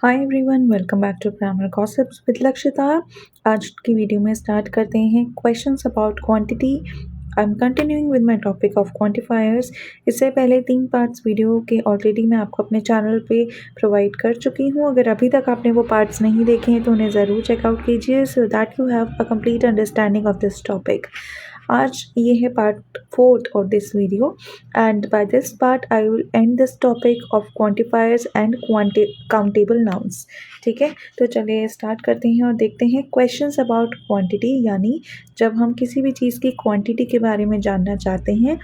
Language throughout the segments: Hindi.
Hi everyone, welcome back to grammar gossips with Lakshita. आज की वीडियो में स्टार्ट करते हैं questions about quantity. I am continuing with my topic of quantifiers. इससे पहले 3 पार्ट्स वीडियो के ऑलरेडी मैं आपको अपने चैनल पे प्रोवाइड कर चुकी हूँ। अगर अभी तक आपने वो पार्ट्स नहीं देखे हैं तो उन्हें ज़रूर चेकआउट कीजिए so that you have a complete understanding of this topic. आज ये है part 4 of this video and by this part I will end this topic of quantifiers and countable nouns. ठीक है, तो चलिए स्टार्ट करते हैं और देखते हैं क्वेश्चंस अबाउट क्वांटिटी। यानी जब हम किसी भी चीज़ की क्वांटिटी के बारे में जानना चाहते हैं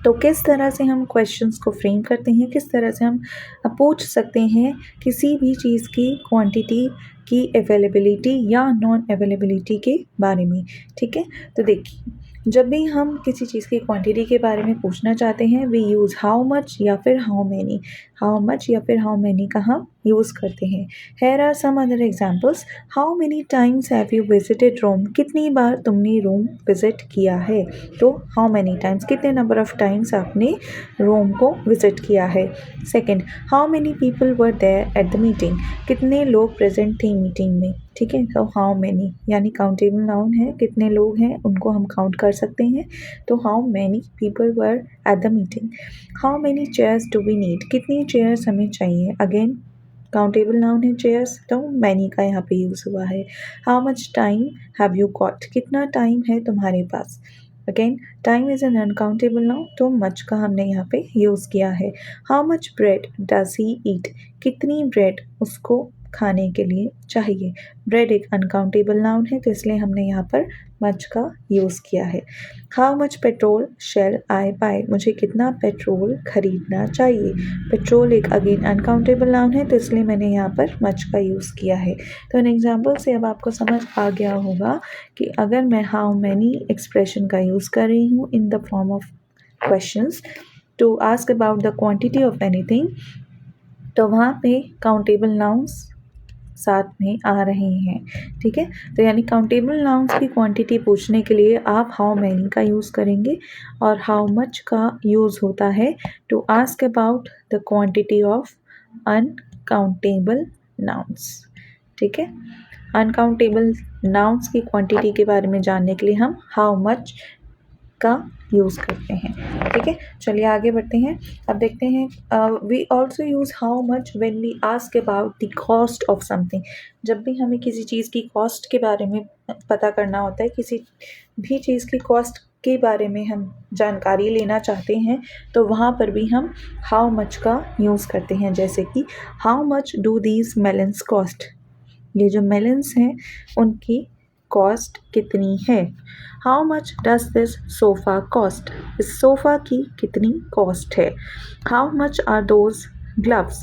तो किस तरह से हम क्वेश्चंस को फ्रेम करते हैं, किस तरह से हम पूछ सकते हैं किसी भी चीज़ की क्वांटिटी की अवेलेबिलिटी या नॉन अवेलेबिलिटी के बारे में। ठीक है, तो देखिए जब भी हम किसी चीज़ की क्वांटिटी के बारे में पूछना चाहते हैं वी यूज़ हाउ मच या फिर हाउ मैनी। हाउ मच या फिर हाउ मैनी का हम यूज़ करते हैं। Here are some other examples. How many times have you visited Rome. कितनी बार तुमने रोम विजिट किया है। तो हाउ मैनी टाइम्स, कितने नंबर ऑफ टाइम्स आपने रोम को विजिट किया है। Second, how many people were there at the meeting. कितने लोग प्रेजेंट थे मीटिंग में। ठीक है, तो हाउ मैनी यानी काउंटेबल नाउन है, कितने लोग हैं उनको हम काउंट कर सकते हैं। तो how many people were at the meeting. How many chairs do we need. कितनी चेयर्स हमें चाहिए। अगेन काउंटेबल नाउन है चेयर्स, तो मैनी का यहाँ पे यूज़ हुआ है। How much time have you got. कितना टाइम है तुम्हारे पास। Again time is an uncountable noun, तो मच का हमने यहाँ पे यूज़ किया है। How much bread does he eat. कितनी ब्रेड उसको खाने के लिए चाहिए। ब्रेड एक अनकाउंटेबल नाउन है तो इसलिए हमने यहाँ पर मच का यूज़ किया है। How much petrol shall I buy. मुझे कितना पेट्रोल खरीदना चाहिए। पेट्रोल एक अगेन अनकाउंटेबल नाउन है तो इसलिए मैंने यहाँ पर मच का यूज़ किया है। तो इन एग्जाम्पल से अब आपको समझ आ गया होगा कि अगर मैं हाउ मैनी एक्सप्रेशन का यूज़ कर रही हूँ in the form of questions to ask about the quantity of anything, तो वहाँ पे काउंटेबल नाउन्स साथ में आ रहे हैं। ठीक है, तो यानी काउंटेबल नाउन्स की क्वांटिटी पूछने के लिए आप हाउ मैनी का यूज़ करेंगे और हाउ मच का यूज़ होता है to ask about the quantity of uncountable nouns. ठीक है, अनकाउंटेबल नाउन्स की क्वांटिटी के बारे में जानने के लिए हम हाउ मच का यूज़ करते हैं। ठीक है, चलिए आगे बढ़ते हैं। अब देखते हैं we also use how much when we ask about the cost of something. जब भी हमें किसी चीज़ की कॉस्ट के बारे में पता करना होता है, किसी भी चीज़ की कॉस्ट के बारे में हम जानकारी लेना चाहते हैं तो वहाँ पर भी हम हाउ मच का यूज़ करते हैं। जैसे कि how much do these melons cost. ये जो मेलन्स हैं उनकी कॉस्ट कितनी है। How much does this sofa cost. इस सोफ़ा की कितनी कॉस्ट है। How much are those gloves.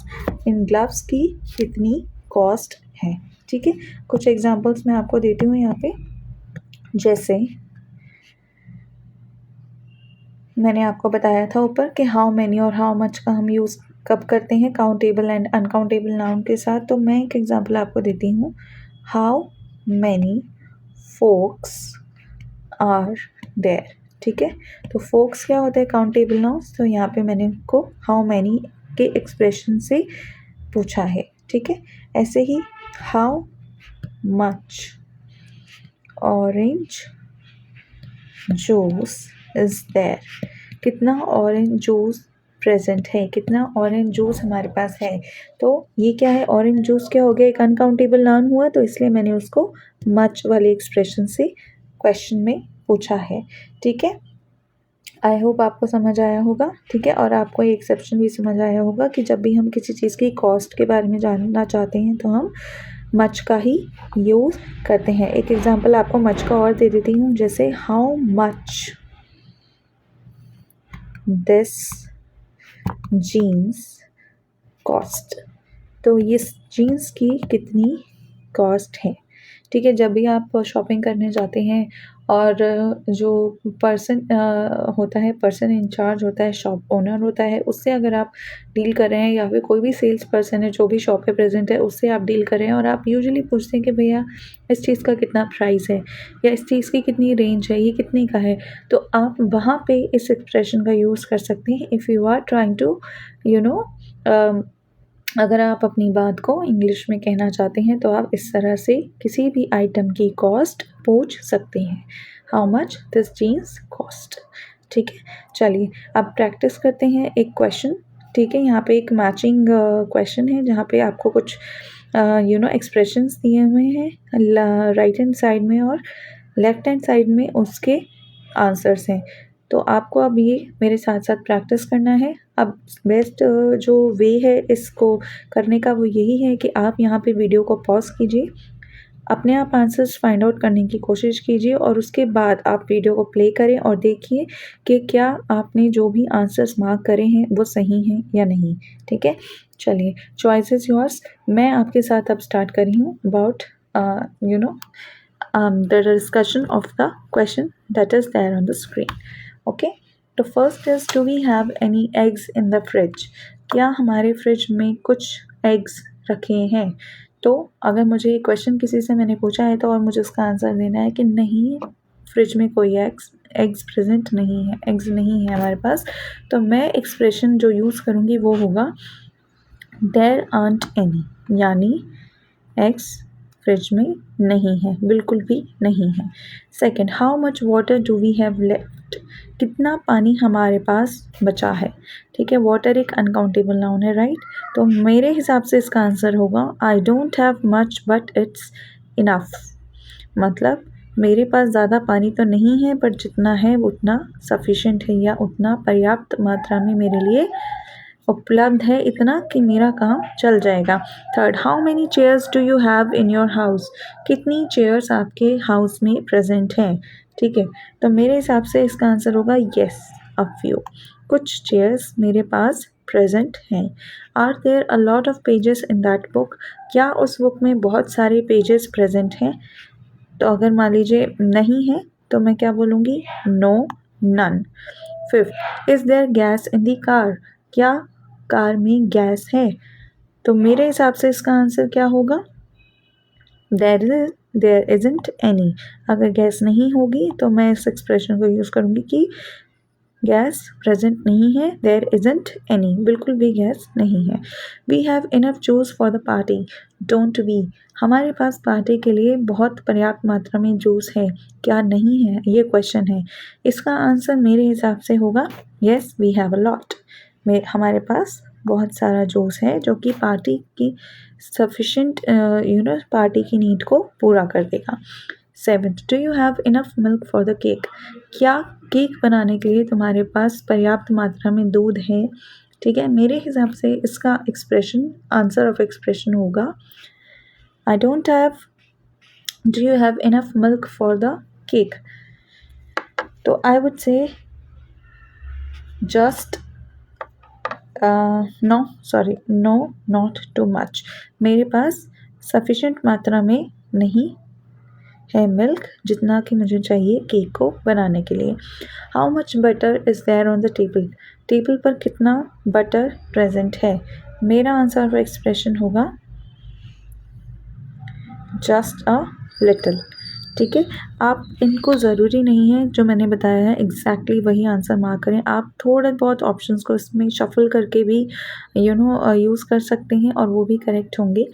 इन ग्लव्स की कितनी कॉस्ट है। ठीक है, कुछ एग्जांपल्स मैं आपको देती हूँ यहाँ पे। जैसे मैंने आपको बताया था ऊपर कि हाउ मैनी और हाउ मच का हम यूज़ कब करते हैं काउंटेबल एंड अनकाउंटेबल नाउन के साथ। तो मैं एक एग्जांपल आपको देती हूँ। How many folks are there. ठीक है, तो फोक्स क्या होता है काउंटेबल नाउन्स, तो यहाँ पे मैंने उनको हाउ मैनी के एक्सप्रेशन से पूछा है। ठीक है, ऐसे ही how much orange juice is there. कितना ऑरेंज जूस प्रेजेंट है, कितना ऑरेंज जूस हमारे पास है। तो ये क्या है, ऑरेंज जूस क्या हो गया, एक अनकाउंटेबल नाउन हुआ तो इसलिए मैंने उसको मच वाले एक्सप्रेशन से क्वेश्चन में पूछा है। ठीक है, आई होप आपको समझ आया होगा। ठीक है, और आपको ये एक्सेप्शन भी समझ आया होगा कि जब भी हम किसी चीज़ की कॉस्ट के बारे में जानना चाहते हैं तो हम मच का ही यूज़ करते हैं। एक एग्जांपल आपको मच का और दे देती हूँ, जैसे how much this jeans cost. तो ये जीन्स की कितनी कॉस्ट है। ठीक है, जब भी आप शॉपिंग करने जाते हैं और जो पर्सन होता है, पर्सन इंचार्ज होता है, शॉप ओनर होता है, उससे अगर आप डील कर रहे हैं या फिर कोई भी सेल्स पर्सन है जो भी शॉप पे प्रेजेंट है उससे आप डील कर रहे हैं और आप यूजुअली पूछते हैं कि भैया इस चीज़ का कितना प्राइस है या इस चीज़ की कितनी रेंज है, ये कितने का है। तो आप वहाँ पे इस एक्सप्रेशन का यूज़ कर सकते हैं if you are trying to you know अगर आप अपनी बात को इंग्लिश में कहना चाहते हैं तो आप इस तरह से किसी भी आइटम की कॉस्ट पूछ सकते हैं, how much this jeans cost. ठीक है, चलिए अब प्रैक्टिस करते हैं एक क्वेश्चन। ठीक है, यहाँ पे एक मैचिंग क्वेश्चन है जहाँ पे आपको कुछ एक्सप्रेशंस दिए हुए हैं राइट हैंड साइड में और लेफ्ट हैंड साइड में उसके आंसर्स हैं। तो आपको अब ये मेरे साथ साथ प्रैक्टिस करना है। अब बेस्ट जो वे है इसको करने का वो यही है कि आप यहाँ पे वीडियो को पॉज कीजिए, अपने आप आंसर्स फाइंड आउट करने की कोशिश कीजिए और उसके बाद आप वीडियो को प्ले करें और देखिए कि क्या आपने जो भी आंसर्स मार्क करे हैं वो सही हैं या नहीं। ठीक है, चलिए चॉइस इज़ योर्स। मैं आपके साथ अब स्टार्ट कर रही हूँ about the discussion of the question that is there on the screen. Okay, तो first is, do we have any eggs in the fridge? क्या हमारे फ्रिज में कुछ एग्स रखे हैं? तो अगर मुझे ये क्वेश्चन किसी से मैंने पूछा है तो और मुझे उसका आंसर देना है कि नहीं, फ्रिज में कोई एग्स प्रेजेंट नहीं है, एग्स नहीं है हमारे पास, तो मैं एक्सप्रेशन जो यूज़ करूँगी वो होगा देयर आंट एनी, यानी एग्स फ्रिज में नहीं है, बिल्कुल भी नहीं है। Second, how much water do we have left? कितना पानी हमारे पास बचा है? ठीक है, वाटर एक अनकाउंटेबल नाउन है, राइट? तो मेरे हिसाब से इसका आंसर होगा I don't have much but it's enough. मतलब मेरे पास ज़्यादा पानी तो नहीं है पर जितना है उतना सफिशेंट है या उतना पर्याप्त मात्रा में मेरे लिए उपलब्ध है, इतना कि मेरा काम चल जाएगा। Third, how many chairs do you have in your house? कितनी चेयर्स आपके हाउस में प्रेजेंट हैं? ठीक है, तो मेरे हिसाब से इसका आंसर होगा येस, अ फ्यू, कुछ चेयर्स मेरे पास प्रेजेंट हैं। Are there a lot of pages in that book? क्या उस बुक में बहुत सारे पेजेस प्रेजेंट हैं? तो अगर मान लीजिए नहीं है तो मैं क्या बोलूँगी? No, none. Fifth, is there gas in the car? क्या कार में गैस है? तो मेरे हिसाब से इसका आंसर क्या होगा? There isn't any. अगर गैस नहीं होगी तो मैं इस एक्सप्रेशन को यूज़ करूँगी कि गैस प्रेजेंट नहीं है, देयर इजंट एनी, बिल्कुल भी गैस नहीं है। We have enough juice for the party, don't we? हमारे पास पार्टी के लिए बहुत पर्याप्त मात्रा में जूस है, क्या नहीं है? ये क्वेश्चन है। इसका आंसर मेरे हिसाब से होगा yes, we have a lot. हमारे पास बहुत सारा जूस है जो कि पार्टी की सफिशेंट पार्टी की नीड को पूरा कर देगा। Seventh, do you have enough milk for the cake? क्या केक बनाने के लिए तुम्हारे पास पर्याप्त मात्रा में दूध है? ठीक है, मेरे हिसाब से इसका एक्सप्रेशन, आंसर ऑफ एक्सप्रेशन होगा I don't have, do you have enough milk for the cake? तो I would say just no, sorry, no, not too much. मेरे पास सफिशेंट मात्रा में नहीं है मिल्क, जितना कि मुझे चाहिए केक को बनाने के लिए। How much butter is there on the table? Table पर कितना बटर प्रेजेंट है? मेरा आंसर ऑफ एक्सप्रेशन होगा जस्ट अ लिटिल। ठीक है, आप इनको ज़रूरी नहीं है जो मैंने बताया है एग्जैक्टली वही आंसर मार्क करें, आप थोड़े बहुत ऑप्शंस को इसमें शफल करके भी यूज़ कर सकते हैं और वो भी करेक्ट होंगे।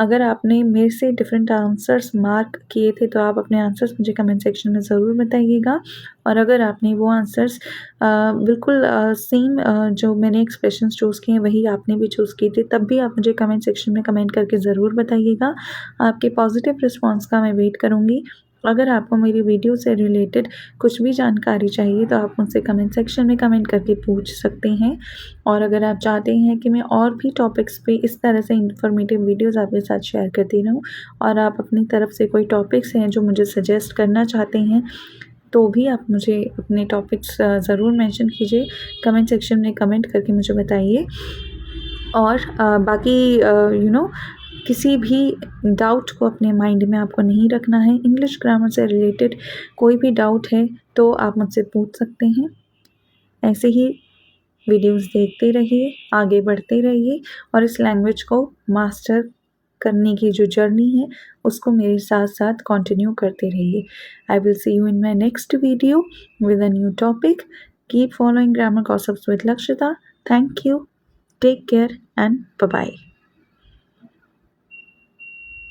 अगर आपने मेरे से डिफरेंट आंसर्स मार्क किए थे तो आप अपने आंसर्स मुझे कमेंट सेक्शन में ज़रूर बताइएगा, और अगर आपने वो आंसर्स बिल्कुल सेम जो मैंने एक्सप्रेशंस चूज़ किए हैं वही आपने भी चूज़ किए थे, तब भी आप मुझे कमेंट सेक्शन में कमेंट करके ज़रूर बताइएगा। आपके पॉजिटिव रिस्पॉन्स का मैं वेट करूँगी। अगर आपको मेरी वीडियो से रिलेटेड कुछ भी जानकारी चाहिए तो आप मुझसे कमेंट सेक्शन में कमेंट करके पूछ सकते हैं, और अगर आप चाहते हैं कि मैं और भी टॉपिक्स पे इस तरह से इंफॉर्मेटिव वीडियोस आपके साथ शेयर करती रहूँ, और आप अपनी तरफ से कोई टॉपिक्स हैं जो मुझे सजेस्ट करना चाहते हैं तो भी आप मुझे अपने टॉपिक्स ज़रूर मेंशन कीजिए, कमेंट सेक्शन में कमेंट करके मुझे बताइए। और बाकी किसी भी डाउट को अपने माइंड में आपको नहीं रखना है। इंग्लिश ग्रामर से रिलेटेड कोई भी डाउट है तो आप मुझसे पूछ सकते हैं। ऐसे ही वीडियोस देखते रहिए, आगे बढ़ते रहिए और इस लैंग्वेज को मास्टर करने की जो जर्नी है उसको मेरे साथ साथ कंटिन्यू करते रहिए। I will see you in my next video with a new topic. Keep following grammar gossips with Lakshita. Thank you, take care and bye bye.